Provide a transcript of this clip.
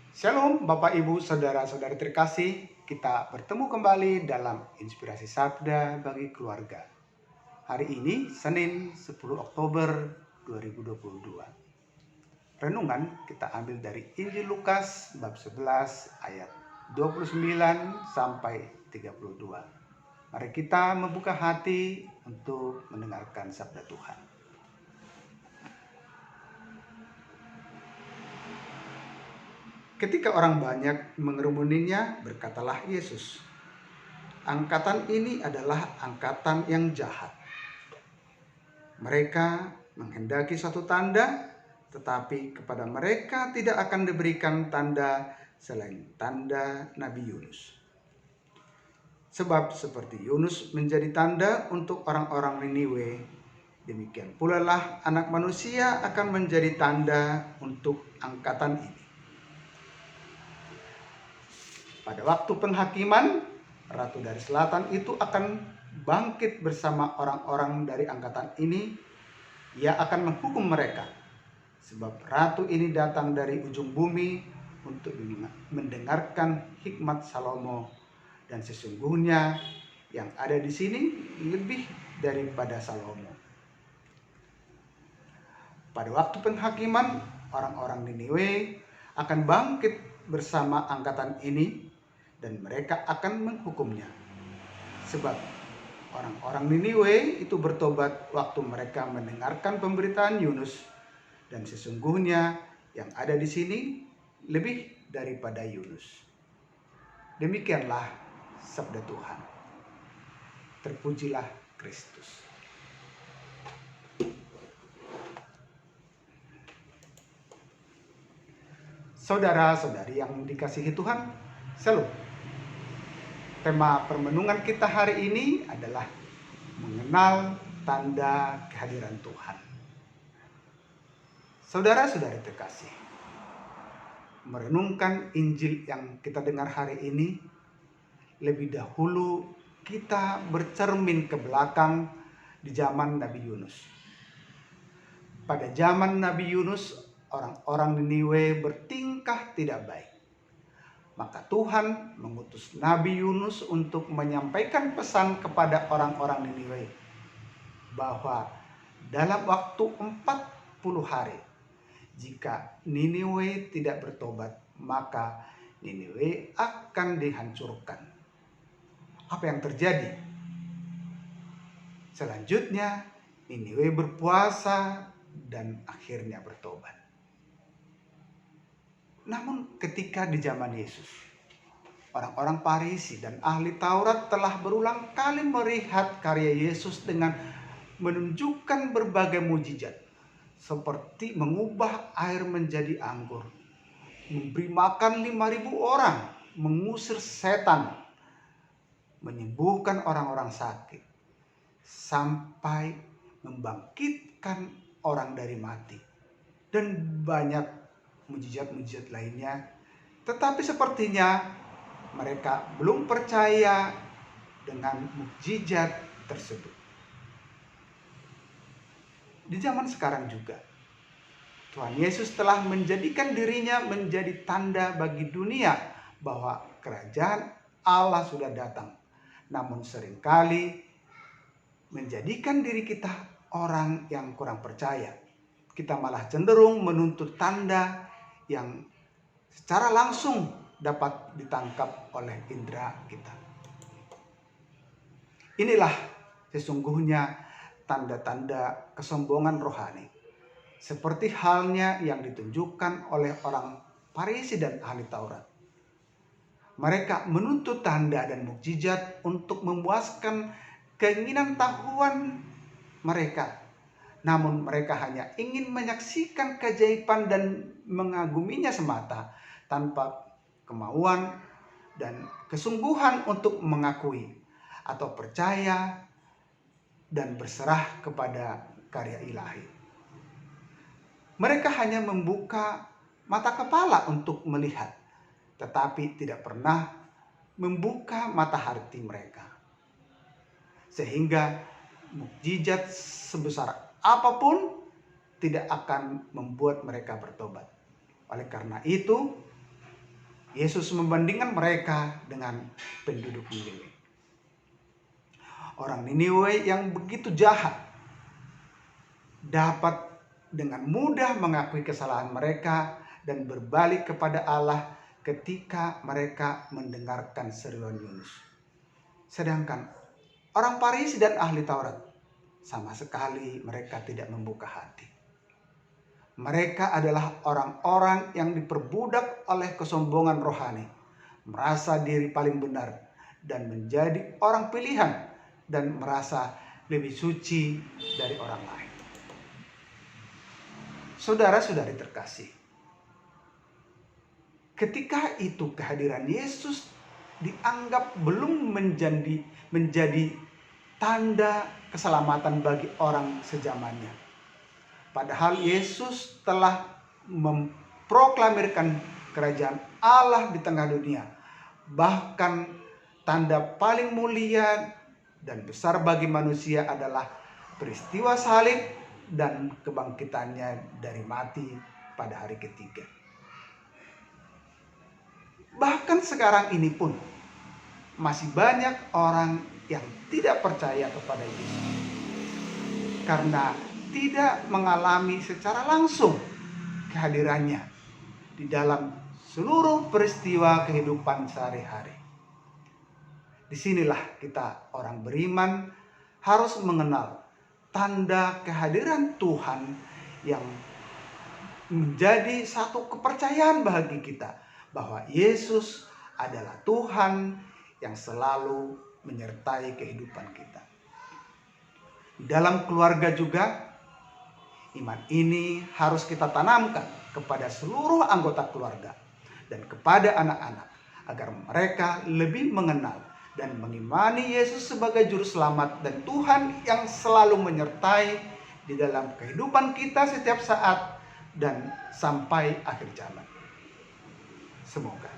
Shalom Bapak Ibu Saudara-saudari terkasih, kita bertemu kembali dalam Inspirasi Sabda bagi Keluarga. Hari ini Senin 10 Oktober 2022. Renungan kita ambil dari Injil Lukas bab 11 ayat 29 sampai 32. Mari kita membuka hati untuk mendengarkan sabda Tuhan. Ketika orang banyak mengerumuninya, berkatalah Yesus, "Angkatan ini adalah angkatan yang jahat. Mereka menghendaki suatu tanda, tetapi kepada mereka tidak akan diberikan tanda selain tanda Nabi Yunus. Sebab seperti Yunus menjadi tanda untuk orang-orang Niniwe, demikian pula lah Anak Manusia akan menjadi tanda untuk angkatan ini. Pada waktu penghakiman, ratu dari selatan itu akan bangkit bersama orang-orang dari angkatan ini. Ia akan menghukum mereka, sebab ratu ini datang dari ujung bumi untuk mendengarkan hikmat Salomo, dan sesungguhnya yang ada di sini lebih daripada Salomo. Pada waktu penghakiman, orang-orang Niniwe akan bangkit bersama angkatan ini, dan mereka akan menghukumnya. Sebab orang-orang Niniwe itu bertobat waktu mereka mendengarkan pemberitaan Yunus, dan sesungguhnya yang ada di sini lebih daripada Yunus." Demikianlah sabda Tuhan. Terpujilah Kristus. Saudara-saudari yang dikasihi Tuhan, Shalom. Tema permenungan kita hari ini adalah mengenal tanda kehadiran Tuhan. Saudara-saudari terkasih, merenungkan Injil yang kita dengar hari ini, lebih dahulu kita bercermin ke belakang di zaman Nabi Yunus. Pada zaman Nabi Yunus, orang-orang Niniwe bertingkah tidak baik. Maka Tuhan mengutus Nabi Yunus untuk menyampaikan pesan kepada orang-orang Niniwe bahwa dalam waktu 40 hari, jika Niniwe tidak bertobat, maka Niniwe akan dihancurkan. Apa yang terjadi? Selanjutnya Niniwe berpuasa dan akhirnya bertobat. Namun ketika di zaman Yesus, orang-orang Farisi dan ahli Taurat telah berulang kali melihat karya Yesus dengan menunjukkan berbagai mujizat, seperti mengubah air menjadi anggur, memberi makan 5.000 orang, mengusir setan, menyembuhkan orang-orang sakit, sampai membangkitkan orang dari mati, dan banyak mujizat-mujizat lainnya. Tetapi sepertinya mereka belum percaya dengan mukjizat tersebut. Di zaman sekarang juga, Tuhan Yesus telah menjadikan dirinya menjadi tanda bagi dunia bahwa kerajaan Allah sudah datang. Namun seringkali menjadikan diri kita orang yang kurang percaya. Kita malah cenderung menuntut tanda yang secara langsung dapat ditangkap oleh indera kita. Inilah sesungguhnya tanda-tanda kesombongan rohani, seperti halnya yang ditunjukkan oleh orang Farisi dan ahli Taurat. Mereka menuntut tanda dan mukjizat untuk memuaskan keinginan tahuan mereka. Namun mereka hanya ingin menyaksikan keajaiban dan mengaguminya semata, tanpa kemauan dan kesungguhan untuk mengakui atau percaya dan berserah kepada karya ilahi. Mereka hanya membuka mata kepala untuk melihat, tetapi tidak pernah membuka mata hati mereka. Sehingga mukjizat sebesar apapun tidak akan membuat mereka bertobat. Oleh karena itu, Yesus membandingkan mereka dengan penduduk Niniwe. Orang Niniwe yang begitu jahat dapat dengan mudah mengakui kesalahan mereka dan berbalik kepada Allah ketika mereka mendengarkan seruan Yunus. Sedangkan orang Farisi dan ahli Taurat sama sekali mereka tidak membuka hati. Mereka adalah orang-orang yang diperbudak oleh kesombongan rohani, merasa diri paling benar dan menjadi orang pilihan dan merasa lebih suci dari orang lain. Saudara-saudari terkasih, ketika itu kehadiran Yesus dianggap belum menjadi tanda keselamatan bagi orang sezamannya. Padahal Yesus telah memproklamirkan kerajaan Allah di tengah dunia. Bahkan tanda paling mulia dan besar bagi manusia adalah peristiwa salib dan kebangkitannya dari mati pada hari ketiga. Bahkan sekarang ini pun masih banyak orang yang tidak percaya kepada Yesus karena tidak mengalami secara langsung kehadirannya di dalam seluruh peristiwa kehidupan sehari-hari. Disinilah kita orang beriman harus mengenal tanda kehadiran Tuhan yang menjadi satu kepercayaan bagi kita bahwa Yesus adalah Tuhan yang selalu menyertai kehidupan kita. Di dalam keluarga juga, iman ini harus kita tanamkan kepada seluruh anggota keluarga dan kepada anak-anak agar mereka lebih mengenal dan mengimani Yesus sebagai juru selamat dan Tuhan yang selalu menyertai di dalam kehidupan kita setiap saat dan sampai akhir zaman. Semoga